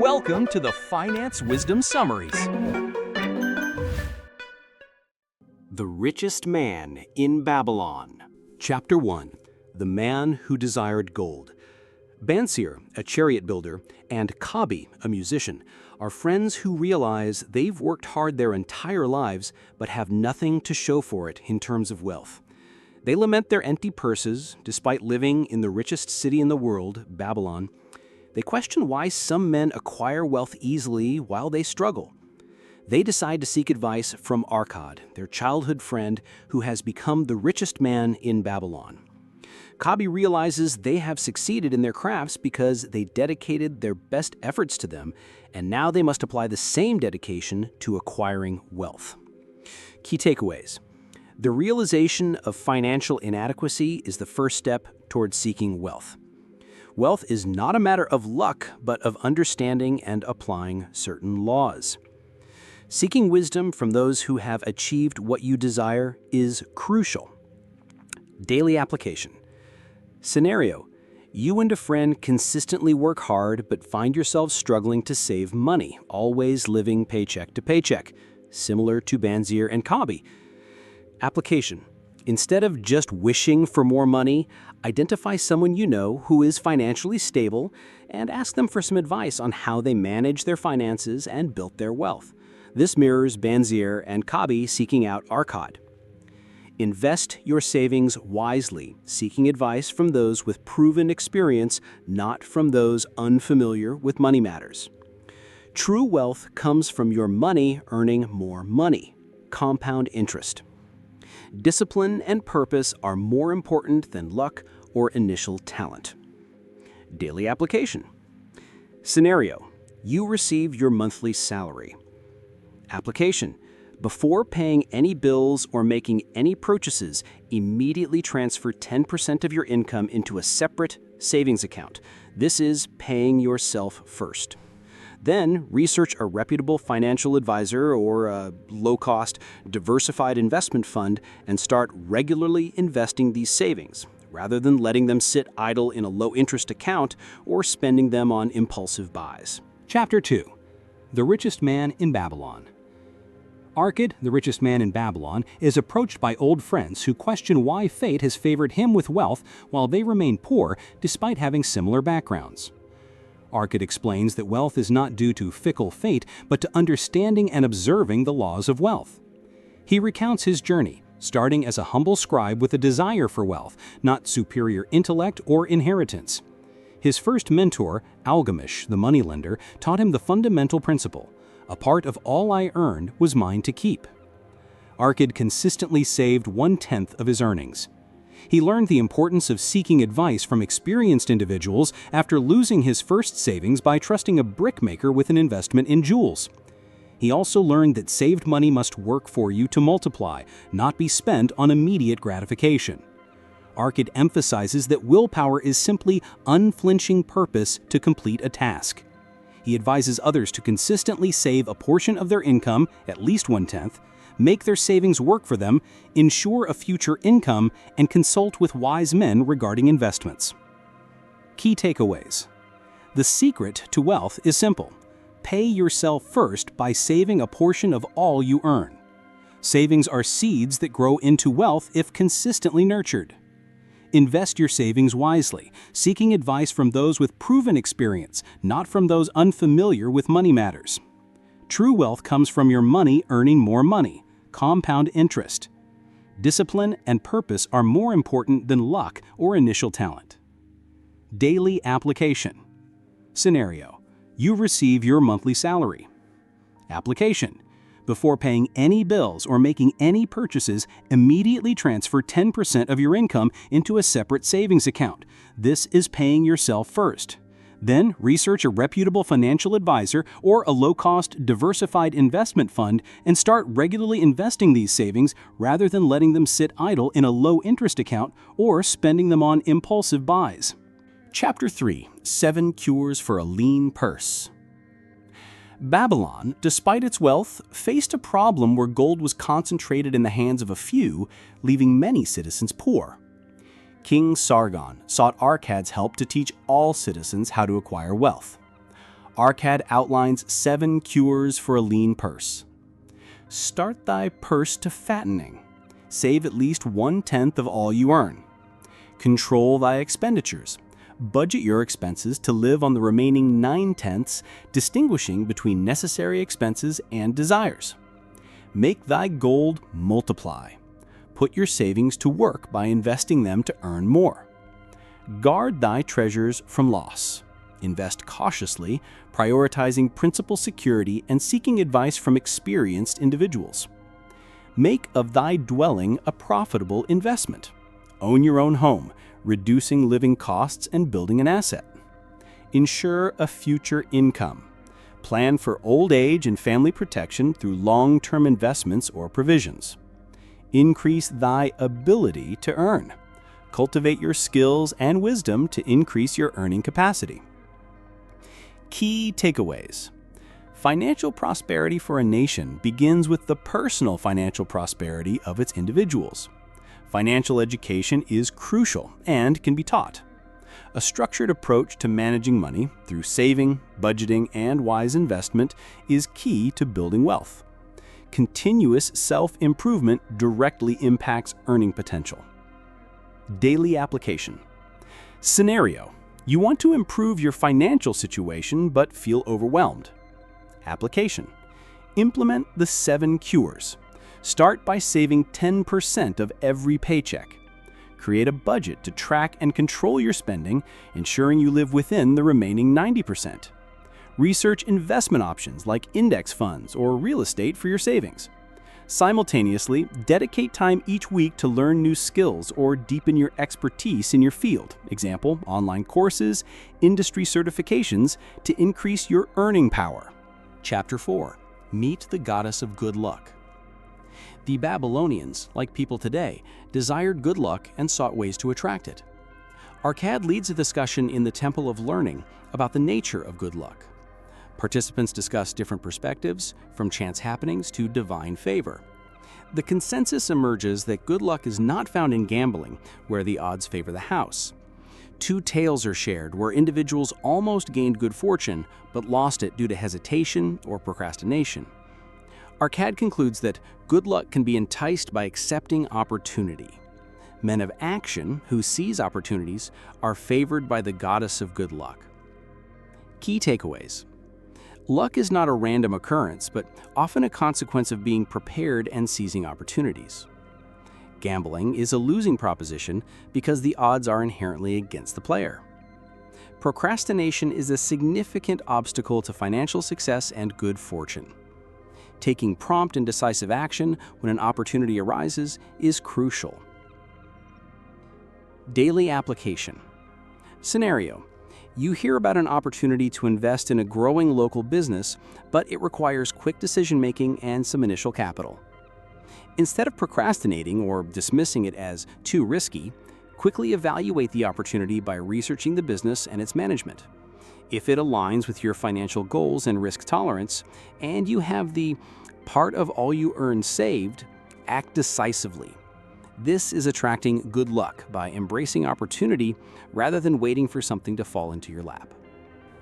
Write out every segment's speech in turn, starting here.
Welcome to the Finance Wisdom Summaries. The Richest Man in Babylon. Chapter 1. The Man Who Desired Gold. Bernstein, a chariot builder, and Kabi, a musician, are friends who realize they've worked hard their entire lives but have nothing to show for it in terms of wealth. They lament their empty purses despite living in the richest city in the world, Babylon. They question why some men acquire wealth easily while they struggle. They decide to seek advice from Arkad, their childhood friend who has become the richest man in Babylon. Kabi realizes they have succeeded in their crafts because they dedicated their best efforts to them, and now they must apply the same dedication to acquiring wealth. Key takeaways. The realization of financial inadequacy is the first step towards seeking wealth. Wealth is not a matter of luck, but of understanding and applying certain laws. Seeking wisdom from those who have achieved what you desire is crucial. Daily application. Scenario: you and a friend consistently work hard but find yourselves struggling to save money, always living paycheck to paycheck, similar to Bernstein and Kabi. Application. Instead of just wishing for more money, identify someone you know who is financially stable and ask them for some advice on how they manage their finances and built their wealth. This mirrors Bernstein and Kabi seeking out Arkad. Invest your savings wisely, seeking advice from those with proven experience, not from those unfamiliar with money matters. True wealth comes from your money earning more money. Compound interest. Discipline and purpose are more important than luck or initial talent. Daily application. Scenario: you receive your monthly salary. Application. Before paying any bills or making any purchases, immediately transfer 10% of your income into a separate savings account. This is paying yourself first. Then research a reputable financial advisor or a low-cost, diversified investment fund and start regularly investing these savings, rather than letting them sit idle in a low-interest account or spending them on impulsive buys. Chapter 2. The Richest Man in Babylon. Arkad, the richest man in Babylon, is approached by old friends who question why fate has favored him with wealth while they remain poor despite having similar backgrounds. Arkad explains that wealth is not due to fickle fate, but to understanding and observing the laws of wealth. He recounts his journey, starting as a humble scribe with a desire for wealth, not superior intellect or inheritance. His first mentor, Algamish, the moneylender, taught him the fundamental principle: a part of all I earned was mine to keep. Arkad consistently saved 1/10 of his earnings. He learned the importance of seeking advice from experienced individuals after losing his first savings by trusting a brickmaker with an investment in jewels. He also learned that saved money must work for you to multiply, not be spent on immediate gratification. Arkad emphasizes that willpower is simply unflinching purpose to complete a task. He advises others to consistently save a portion of their income, at least 1/10, make their savings work for them, ensure a future income, and consult with wise men regarding investments. Key takeaways. The secret to wealth is simple. Pay yourself first by saving a portion of all you earn. Savings are seeds that grow into wealth if consistently nurtured. Invest your savings wisely, seeking advice from those with proven experience, not from those unfamiliar with money matters. True wealth comes from your money earning more money. Compound interest. Discipline and purpose are more important than luck or initial talent. Daily application. Scenario: you receive your monthly salary. Application. Before paying any bills or making any purchases, immediately transfer 10% of your income into a separate savings account. This is paying yourself first. Then research a reputable financial advisor or a low-cost, diversified investment fund and start regularly investing these savings rather than letting them sit idle in a low-interest account or spending them on impulsive buys. Chapter 3. 7 Cures for a Lean Purse. Babylon, despite its wealth, faced a problem where gold was concentrated in the hands of a few, leaving many citizens poor. King Sargon sought Arkad's help to teach all citizens how to acquire wealth. Arcad outlines 7 cures for a lean purse. Start thy purse to fattening. Save at least 1/10 of all you earn. Control thy expenditures. Budget your expenses to live on the remaining 9/10, distinguishing between necessary expenses and desires. Make thy gold multiply. Put your savings to work by investing them to earn more. Guard thy treasures from loss. Invest cautiously, prioritizing principal security and seeking advice from experienced individuals. Make of thy dwelling a profitable investment. Own your own home, reducing living costs and building an asset. Ensure a future income. Plan for old age and family protection through long-term investments or provisions. Increase thy ability to earn. Cultivate your skills and wisdom to increase your earning capacity. Key takeaways. Financial prosperity for a nation begins with the personal financial prosperity of its individuals. Financial education is crucial and can be taught. A structured approach to managing money through saving, budgeting, and wise investment is key to building wealth. Continuous self-improvement directly impacts earning potential. Daily application. Scenario. You want to improve your financial situation but feel overwhelmed. Application. Implement the 7 cures. Start by saving 10% of every paycheck. Create a budget to track and control your spending, ensuring you live within the remaining 90%. Research investment options like index funds or real estate for your savings. Simultaneously, dedicate time each week to learn new skills or deepen your expertise in your field. Example, online courses, industry certifications to increase your earning power. Chapter 4. Meet the Goddess of Good Luck. The Babylonians, like people today, desired good luck and sought ways to attract it. Arcad leads a discussion in the Temple of Learning about the nature of good luck. Participants discuss different perspectives, from chance happenings to divine favor. The consensus emerges that good luck is not found in gambling, where the odds favor the house. 2 tales are shared where individuals almost gained good fortune, but lost it due to hesitation or procrastination. Arcad concludes that good luck can be enticed by accepting opportunity. Men of action who seize opportunities are favored by the goddess of good luck. Key takeaways. Luck is not a random occurrence, but often a consequence of being prepared and seizing opportunities. Gambling is a losing proposition because the odds are inherently against the player. Procrastination is a significant obstacle to financial success and good fortune. Taking prompt and decisive action when an opportunity arises is crucial. Daily application. Scenario. You hear about an opportunity to invest in a growing local business, but it requires quick decision-making and some initial capital. Instead of procrastinating or dismissing it as too risky, quickly evaluate the opportunity by researching the business and its management. If it aligns with your financial goals and risk tolerance, and you have the part of all you earn saved, act decisively. This is attracting good luck by embracing opportunity rather than waiting for something to fall into your lap.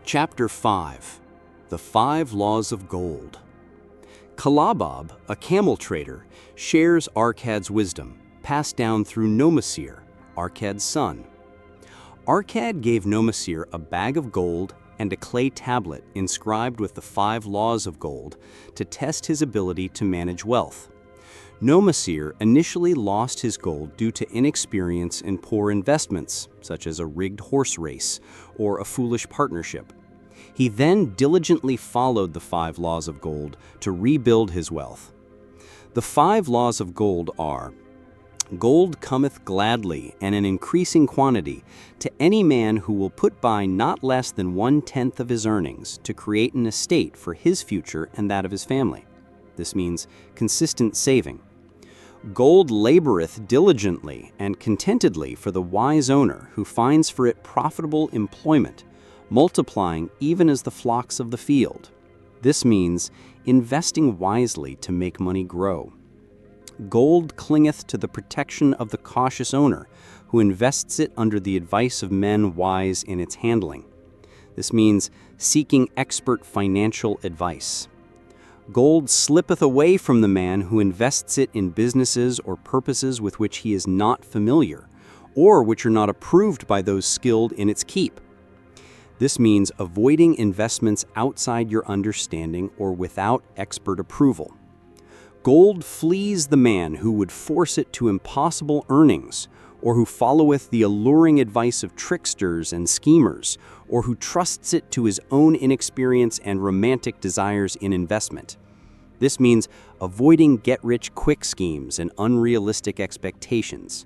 Chapter 5. The 5 Laws of Gold. Kalabab, a camel trader, shares Arcad's wisdom, passed down through Nomasir, Arcad's son. Arcad gave Nomasir a bag of gold and a clay tablet inscribed with the 5 laws of gold to test his ability to manage wealth. Nomasir initially lost his gold due to inexperience in poor investments, such as a rigged horse race or a foolish partnership. He then diligently followed the 5 laws of gold to rebuild his wealth. The 5 laws of gold are: gold cometh gladly and in increasing quantity to any man who will put by not less than 1/10 of his earnings to create an estate for his future and that of his family. This means consistent saving. Gold laboreth diligently and contentedly for the wise owner who finds for it profitable employment, multiplying even as the flocks of the field. This means investing wisely to make money grow. Gold clingeth to the protection of the cautious owner who invests it under the advice of men wise in its handling. This means seeking expert financial advice. Gold slippeth away from the man who invests it in businesses or purposes with which he is not familiar, or which are not approved by those skilled in its keep. This means avoiding investments outside your understanding or without expert approval. Gold flees the man who would force it to impossible earnings, or who followeth the alluring advice of tricksters and schemers, or who trusts it to his own inexperience and romantic desires in investment. This means avoiding get-rich-quick schemes and unrealistic expectations.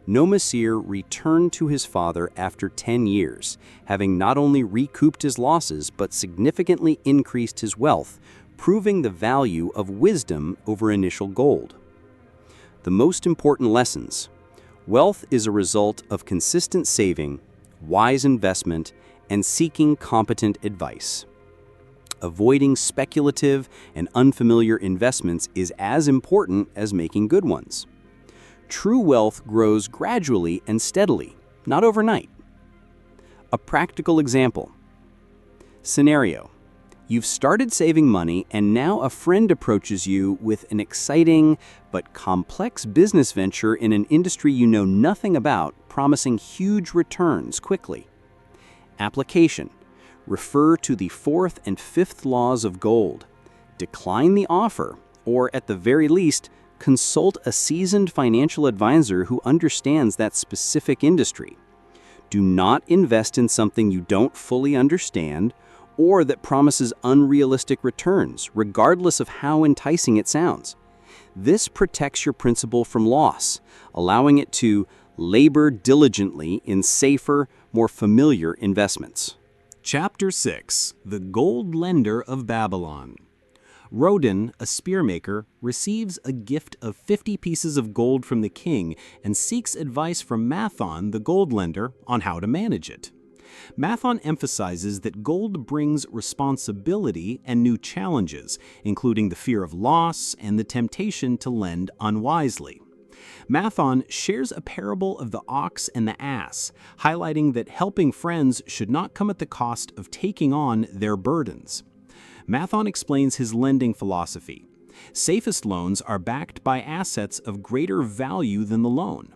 Nomasir returned to his father after 10 years, having not only recouped his losses but significantly increased his wealth, proving the value of wisdom over initial gold. The most important lessons. Wealth is a result of consistent saving, wise investment, and seeking competent advice. Avoiding speculative and unfamiliar investments is as important as making good ones. True wealth grows gradually and steadily, not overnight. A practical example. Scenario. You've started saving money and now a friend approaches you with an exciting but complex business venture in an industry you know nothing about, promising huge returns quickly. Application. Refer to the 4th and 5th laws of gold. Decline the offer, or at the very least, consult a seasoned financial advisor who understands that specific industry. Do not invest in something you don't fully understand or that promises unrealistic returns, regardless of how enticing it sounds. This protects your principal from loss, allowing it to labor diligently in safer, more familiar investments. Chapter 6. The Gold Lender of Babylon. Rodin, a spearmaker, receives a gift of 50 pieces of gold from the king and seeks advice from Mathon, the gold lender, on how to manage it. Mathon emphasizes that gold brings responsibility and new challenges, including the fear of loss and the temptation to lend unwisely. Mathon shares a parable of the ox and the ass, highlighting that helping friends should not come at the cost of taking on their burdens. Mathon explains his lending philosophy. Safest loans are backed by assets of greater value than the loan.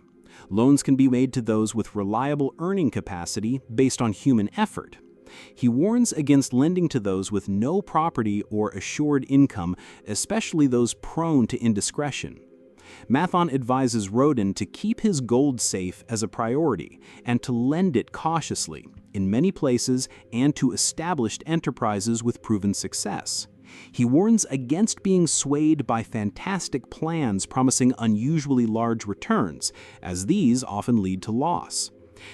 Loans can be made to those with reliable earning capacity based on human effort. He warns against lending to those with no property or assured income, especially those prone to indiscretion. Mathon advises Rodin to keep his gold safe as a priority and to lend it cautiously, in many places and to established enterprises with proven success. He warns against being swayed by fantastic plans promising unusually large returns, as these often lead to loss.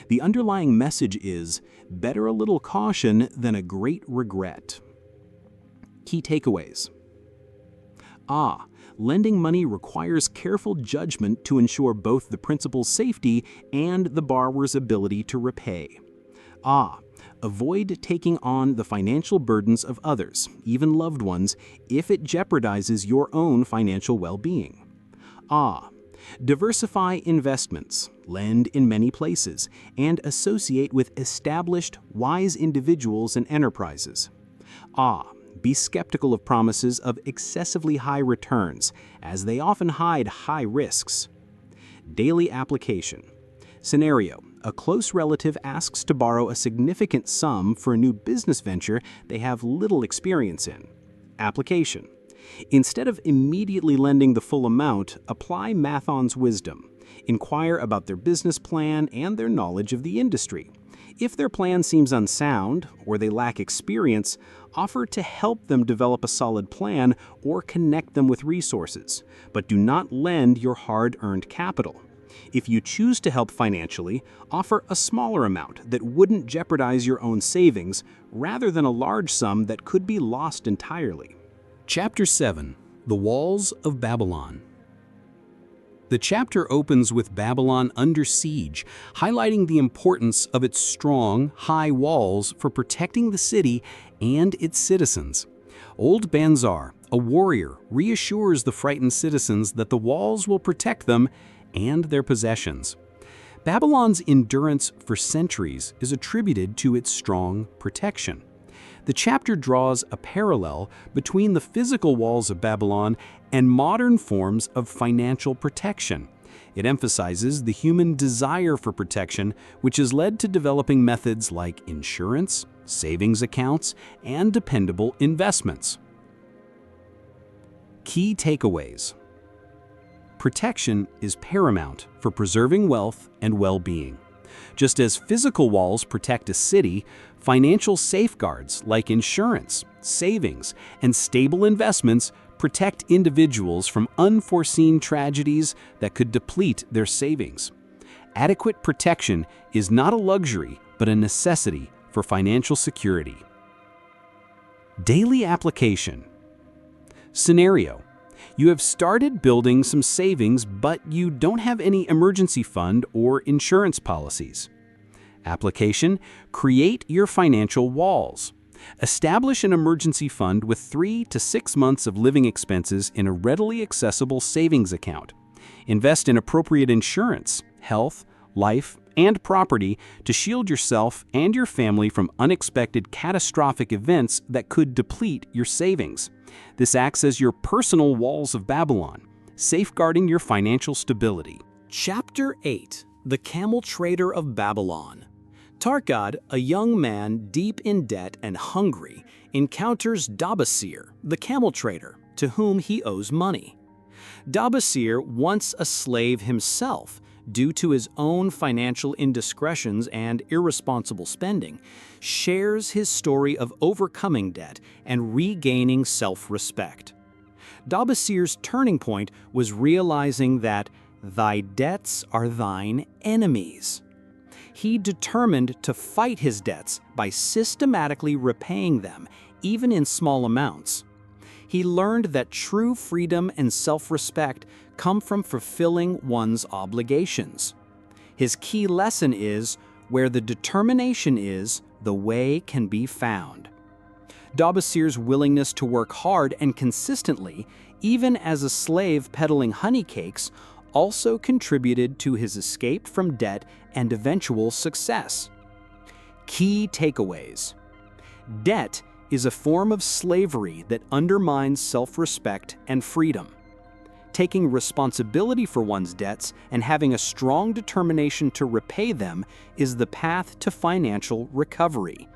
The underlying message is, better a little caution than a great regret. Key takeaways. Lending money requires careful judgment to ensure both the principal's safety and the borrower's ability to repay. Avoid taking on the financial burdens of others, even loved ones, if it jeopardizes your own financial well-being. Diversify investments, lend in many places, and associate with established, wise individuals and enterprises. Be skeptical of promises of excessively high returns, as they often hide high risks. Daily application. Scenario. A close relative asks to borrow a significant sum for a new business venture they have little experience in. Application. Instead of immediately lending the full amount, apply Mathon's wisdom. Inquire about their business plan and their knowledge of the industry. If their plan seems unsound or they lack experience, offer to help them develop a solid plan or connect them with resources, but do not lend your hard-earned capital. If you choose to help financially, offer a smaller amount that wouldn't jeopardize your own savings, rather than a large sum that could be lost entirely. Chapter 7. The Walls of Babylon. The chapter opens with Babylon under siege, highlighting the importance of its strong, high walls for protecting the city and its citizens. Old Banzar, a warrior, reassures the frightened citizens that the walls will protect them and their possessions. Babylon's endurance for centuries is attributed to its strong protection. The chapter draws a parallel between the physical walls of Babylon and modern forms of financial protection. It emphasizes the human desire for protection, which has led to developing methods like insurance, savings accounts, and dependable investments. Key takeaways. Protection is paramount for preserving wealth and well-being. Just as physical walls protect a city, financial safeguards like insurance, savings, and stable investments protect individuals from unforeseen tragedies that could deplete their savings. Adequate protection is not a luxury, but a necessity for financial security. Daily application. Scenario: you have started building some savings, but you don't have any emergency fund or insurance policies. Application: create your financial walls. Establish an emergency fund with 3 to 6 months of living expenses in a readily accessible savings account. Invest in appropriate insurance, health, life, and property to shield yourself and your family from unexpected catastrophic events that could deplete your savings. This acts as your personal walls of Babylon, safeguarding your financial stability. Chapter 8: The Camel Trader of Babylon. Tarkad, a young man deep in debt and hungry, encounters Dabasir, the camel trader, to whom he owes money. Dabasir, once a slave himself, due to his own financial indiscretions and irresponsible spending, shares his story of overcoming debt and regaining self-respect. Dabasir's turning point was realizing that "thy debts are thine enemies." He determined to fight his debts by systematically repaying them, even in small amounts. He learned that true freedom and self-respect come from fulfilling one's obligations. His key lesson is, where the determination is, the way can be found. Dabasir's willingness to work hard and consistently, even as a slave peddling honey cakes, also contributed to his escape from debt and eventual success. Key takeaways. Debt is a form of slavery that undermines self-respect and freedom. Taking responsibility for one's debts and having a strong determination to repay them is the path to financial recovery.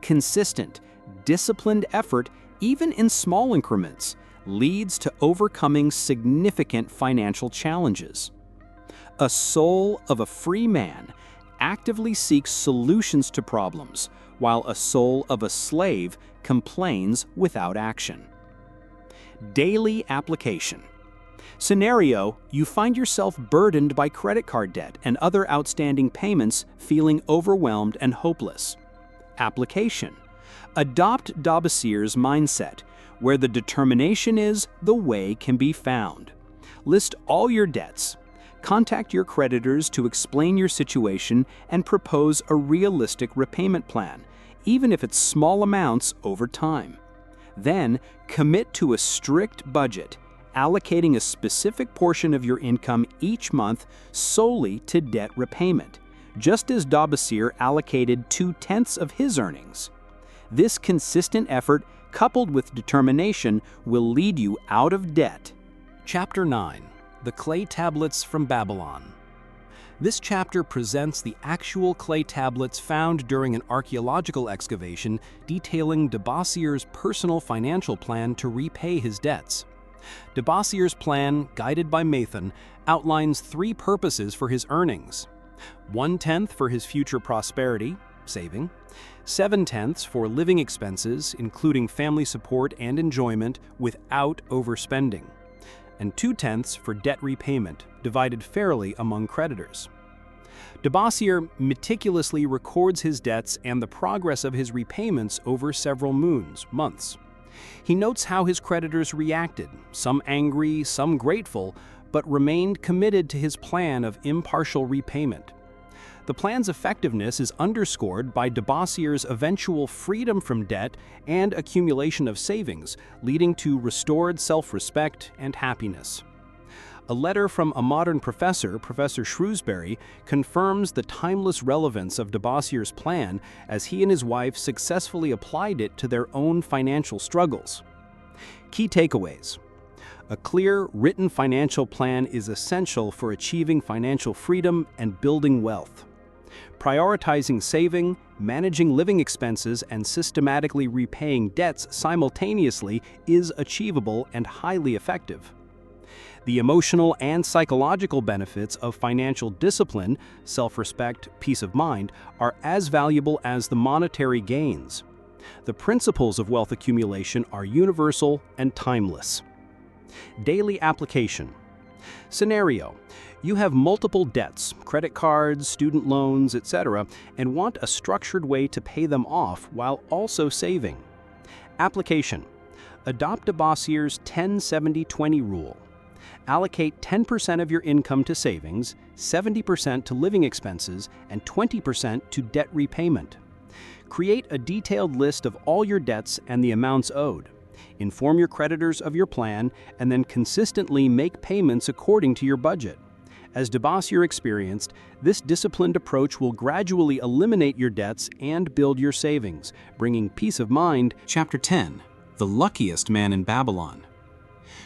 Consistent, disciplined effort, even in small increments, leads to overcoming significant financial challenges. A soul of a free man actively seeks solutions to problems, while a soul of a slave complains without action. Daily application. Scenario: you find yourself burdened by credit card debt and other outstanding payments, feeling overwhelmed and hopeless. Application. Adopt Dabasir's mindset. Where the determination is, the way can be found. List all your debts. Contact your creditors to explain your situation and propose a realistic repayment plan, even if it's small amounts over time. Then, commit to a strict budget, allocating a specific portion of your income each month solely to debt repayment, just as Dabasir allocated 2/10 of his earnings. This consistent effort, coupled with determination, will lead you out of debt. Chapter 9: The Clay Tablets from Babylon. This chapter presents the actual clay tablets found during an archaeological excavation detailing Dabasir's personal financial plan to repay his debts. Dabasir's plan, guided by Mathan, outlines 3 purposes for his earnings: 1/10 for his future prosperity, saving; 7/10 for living expenses, including family support and enjoyment, without overspending; and 2/10 for debt repayment, divided fairly among creditors. Dabasir meticulously records his debts and the progress of his repayments over several months. He notes how his creditors reacted, some angry, some grateful, but remained committed to his plan of impartial repayment. The plan's effectiveness is underscored by Dabasir's eventual freedom from debt and accumulation of savings, leading to restored self-respect and happiness. A letter from a modern professor, Professor Shrewsbury, confirms the timeless relevance of Debassier's plan as he and his wife successfully applied it to their own financial struggles. Key takeaways. A clear, written financial plan is essential for achieving financial freedom and building wealth. Prioritizing saving, managing living expenses, and systematically repaying debts simultaneously is achievable and highly effective. The emotional and psychological benefits of financial discipline, self-respect, peace of mind, are as valuable as the monetary gains. The principles of wealth accumulation are universal and timeless. Daily application. Scenario: you have multiple debts, credit cards, student loans, etc., and want a structured way to pay them off while also saving. Application: adopt Debassier's 10-70-20 rule. Allocate 10% of your income to savings, 70% to living expenses, and 20% to debt repayment. Create a detailed list of all your debts and the amounts owed. Inform your creditors of your plan, and then consistently make payments according to your budget. As Debassier experienced, this disciplined approach will gradually eliminate your debts and build your savings, bringing peace of mind. Chapter 10. The Luckiest Man in Babylon.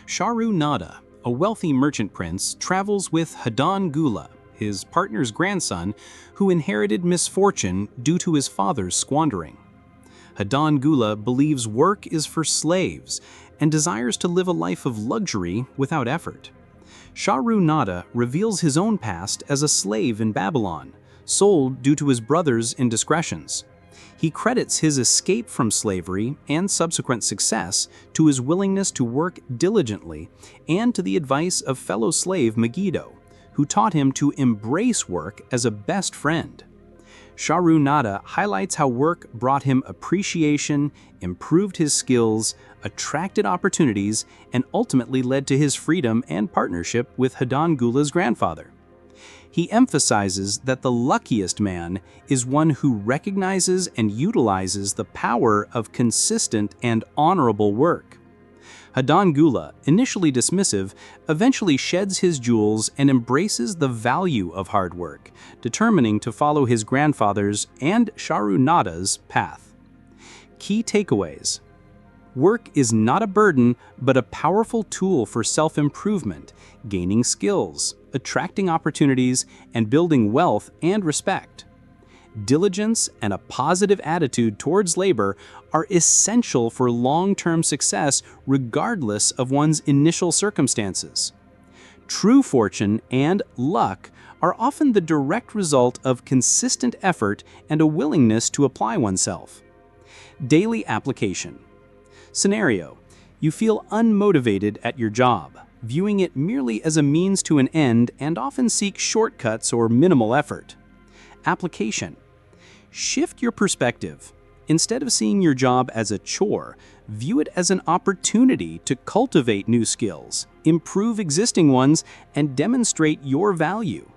Sharu Nada, a wealthy merchant prince, travels with Hadan Gula, his partner's grandson, who inherited misfortune due to his father's squandering. Hadan Gula believes work is for slaves and desires to live a life of luxury without effort. Sharu Nada reveals his own past as a slave in Babylon, sold due to his brother's indiscretions. He credits his escape from slavery and subsequent success to his willingness to work diligently and to the advice of fellow slave Megiddo, who taught him to embrace work as a best friend. Sharu Nada highlights how work brought him appreciation, improved his skills, attracted opportunities, and ultimately led to his freedom and partnership with Hadan Gula's grandfather. He emphasizes that the luckiest man is one who recognizes and utilizes the power of consistent and honorable work. Hadan Gula, initially dismissive, eventually sheds his jewels and embraces the value of hard work, determining to follow his grandfather's and Sharu Nada's path. Key takeaways. Work is not a burden, but a powerful tool for self-improvement, gaining skills, attracting opportunities, and building wealth and respect. Diligence and a positive attitude towards labor are essential for long-term success regardless of one's initial circumstances. True fortune and luck are often the direct result of consistent effort and a willingness to apply oneself. Daily application. Scenario: you feel unmotivated at your job, viewing it merely as a means to an end and often seek shortcuts or minimal effort. Application. Shift your perspective. Instead of seeing your job as a chore, view it as an opportunity to cultivate new skills, improve existing ones, and demonstrate your value.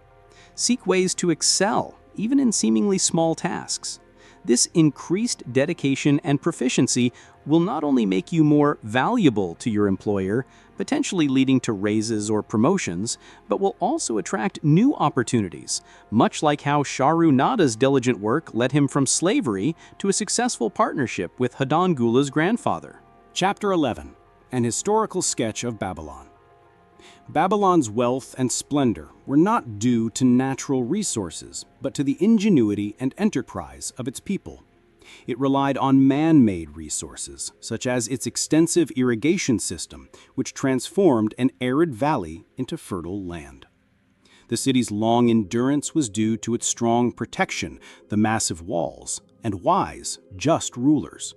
Seek ways to excel, even in seemingly small tasks. This increased dedication and proficiency will not only make you more valuable to your employer, potentially leading to raises or promotions, but will also attract new opportunities, much like how Sharu Nada's diligent work led him from slavery to a successful partnership with Hadan Gula's grandfather. Chapter 11. An Historical Sketch of Babylon. Babylon's wealth and splendor were not due to natural resources, but to the ingenuity and enterprise of its people. It relied on man-made resources, such as its extensive irrigation system, which transformed an arid valley into fertile land. The city's long endurance was due to its strong protection, the massive walls, and wise, just rulers.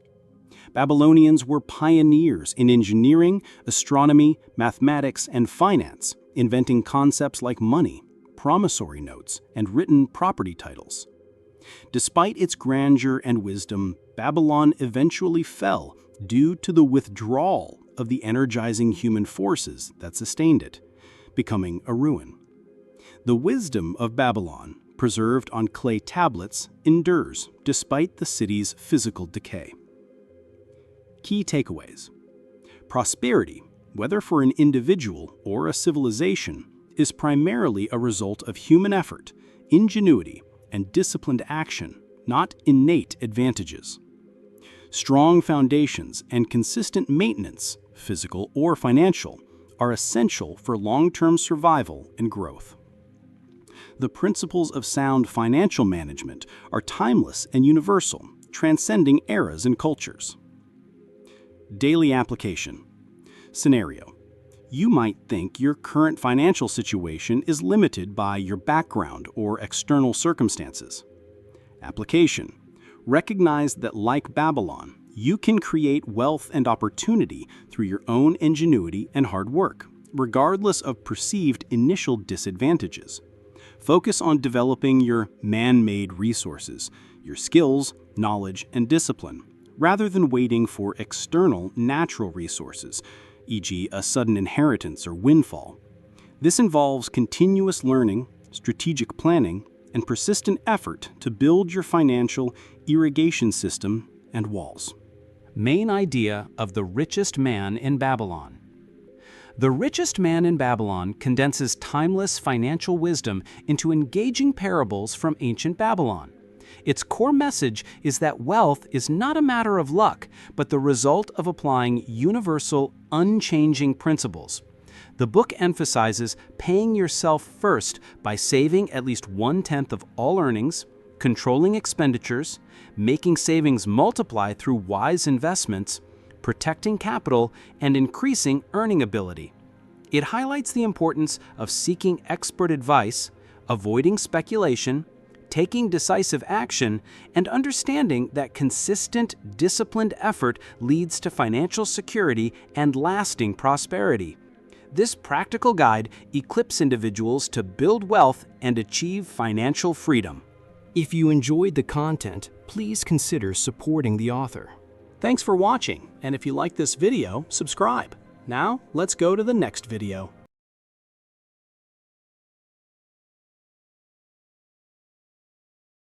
Babylonians were pioneers in engineering, astronomy, mathematics, and finance, inventing concepts like money, promissory notes, and written property titles. Despite its grandeur and wisdom, Babylon eventually fell due to the withdrawal of the energizing human forces that sustained it, becoming a ruin. The wisdom of Babylon, preserved on clay tablets, endures despite the city's physical decay. Key takeaways. Prosperity whether for an individual or a civilization, is primarily a result of human effort, ingenuity, and disciplined action, not innate advantages. Strong foundations and consistent maintenance, physical or financial, are essential for long-term survival and growth. The principles of sound financial management are timeless and universal, transcending eras and cultures. Daily application. Scenario. You might think your current financial situation is limited by your background or external circumstances. Application. Recognize that, like Babylon, you can create wealth and opportunity through your own ingenuity and hard work, regardless of perceived initial disadvantages. Focus on developing your man-made resources, your skills, knowledge, and discipline, rather than waiting for external natural resources, e.g., a sudden inheritance or windfall. This involves continuous learning, strategic planning, and persistent effort to build your financial irrigation system and walls. Main idea of the richest man in Babylon. The Richest Man in Babylon condenses timeless financial wisdom into engaging parables from ancient Babylon. Its core message is that wealth is not a matter of luck, but the result of applying universal, unchanging principles. The book emphasizes paying yourself first by saving at least 1/10 of all earnings, controlling expenditures, making savings multiply through wise investments, protecting capital, and increasing earning ability. It highlights the importance of seeking expert advice, avoiding speculation, taking decisive action, and understanding that consistent, disciplined effort leads to financial security and lasting prosperity. This practical guide equips individuals to build wealth and achieve financial freedom. If you enjoyed the content, please consider supporting the author. Thanks for watching, and if you like this video, subscribe. Now, let's go to the next video.